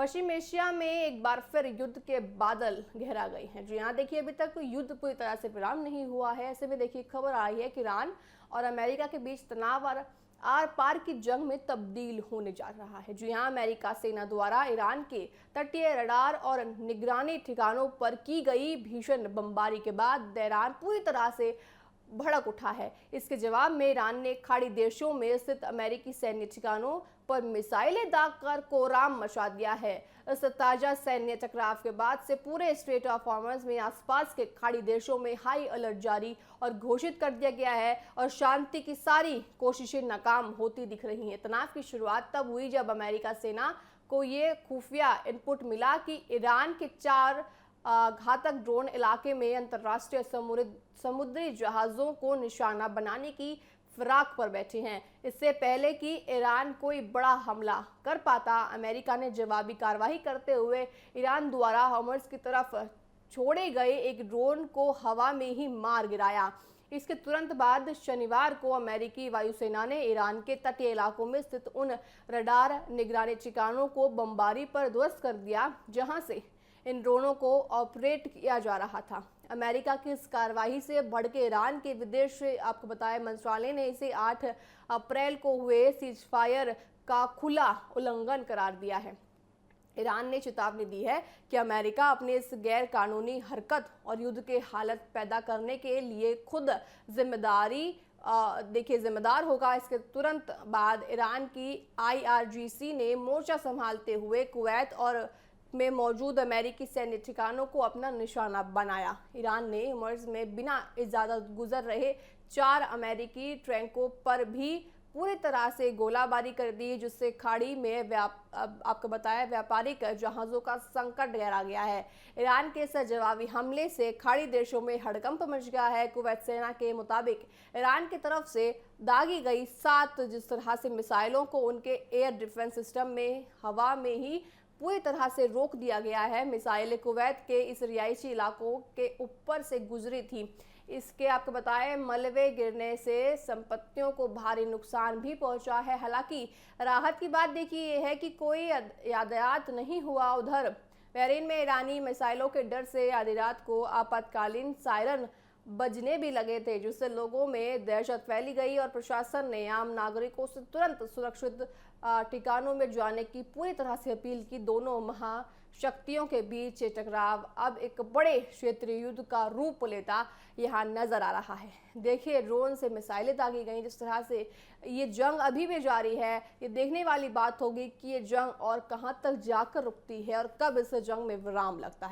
पश्चिम Asia में एक बार फिर युद्ध के बादल गहरा गए हैं। जी हाँ, देखिए अभी तक युद्ध पूरी तरह से विराम नहीं हुआ है। ऐसे में देखिए खबर आई है कि ईरान और अमेरिका के बीच तनाव और आर पार की जंग में तब्दील होने जा रहा है। जी हाँ, अमेरिका सेना द्वारा ईरान के तटीय रडार और निगरानी ठिकानों पर की गई भीषण बमबारी के बाद ईरान पूरी तरह से भड़क उठा है। इसके जवाब में ईरान ने खाड़ी देशों में स्थित अमेरिकी सैन्य ठिकानों पर मिसाइलें दागकर कोहराम मचा दिया है। इस ताजा सैन्य टकराव के बाद से पूरे स्ट्रेट ऑफ हॉर्मज में आसपास के खाड़ी देशों में हाई अलर्ट जारी और घोषित कर दिया गया है और शांति की सारी कोशिशें नाकाम होती दिख रही हैं। तनाव की शुरुआत तब हुई जब अमेरिका सेना को ये खुफिया इनपुट मिला कि ईरान के 4 घातक ड्रोन इलाके में अंतर्राष्ट्रीय समुद्री जहाजों को निशाना बनाने की फिराक पर बैठे हैं। इससे पहले कि ईरान कोई बड़ा हमला कर पाता, अमेरिका ने जवाबी कार्रवाई करते हुए ईरान द्वारा हॉर्मज़ की तरफ छोड़े गए एक ड्रोन को हवा में ही मार गिराया। इसके तुरंत बाद शनिवार को अमेरिकी वायुसेना ने ईरान के तटीय इलाकों में स्थित उन रडार निगरानी ठिकानों को बमबारी पर ध्वस्त कर दिया जहां से इन ड्रोनों को ऑपरेट किया जा रहा था। अमेरिका की इस कार्रवाई से भड़के ईरान के विदेश आपको बताया मंत्रालय ने इसे 8 अप्रैल को हुए सीजफायर का खुला उल्लंघन करार दिया है। ईरान ने चेतावनी दी है कि अमेरिका अपनी इस गैर कानूनी हरकत और युद्ध के हालत पैदा करने के लिए खुद जिम्मेदार होगा। इसके तुरंत बाद ईरान की IRGC ने मोर्चा संभालते हुए कुवैत और में मौजूद अमेरिकी सैन्य ठिकानों को अपना निशाना बनाया। ईरान ने हॉर्मज़ में बिना इजाजत गुजर रहे 4 अमेरिकी टैंकों पर भी पूरी तरह से गोलाबारी कर दी, जिससे खाड़ी में आपको बताया व्यापारिक जहाज़ों का संकट गहरा गया है। ईरान के इस जवाबी हमले से खाड़ी देशों में हड़कंप मच गया है। कुवैत सेना के मुताबिक ईरान की तरफ से दागी गई 7 जिस तरह से मिसाइलों को उनके एयर डिफेंस सिस्टम में हवा में ही पूरी तरह से रोक दिया गया है। मिसाइलें कुवैत के इस रिहायशी इलाकों के ऊपर से गुजरी थी। इसके आपको बताएं मलबे गिरने से संपत्तियों को भारी नुकसान भी पहुंचा है। हालांकि राहत की बात देखिए ये है कि कोई यातायात नहीं हुआ। उधर बहरीन में ईरानी मिसाइलों के डर से आधी रात को आपातकालीन सायरन बजने भी लगे थे, जिससे लोगों में दहशत फैली गई और प्रशासन ने आम नागरिकों से तुरंत सुरक्षित ठिकानों में जाने की पूरी तरह से अपील की। दोनों महाशक्तियों के बीच टकराव अब एक बड़े क्षेत्रीय युद्ध का रूप लेता यहाँ नजर आ रहा है। देखिए ड्रोन से मिसाइलें दागी गई, जिस तरह से ये जंग अभी भी जारी है। ये देखने वाली बात होगी कि ये जंग और कहां तक जाकर रुकती है और कब इस जंग में विराम लगता है।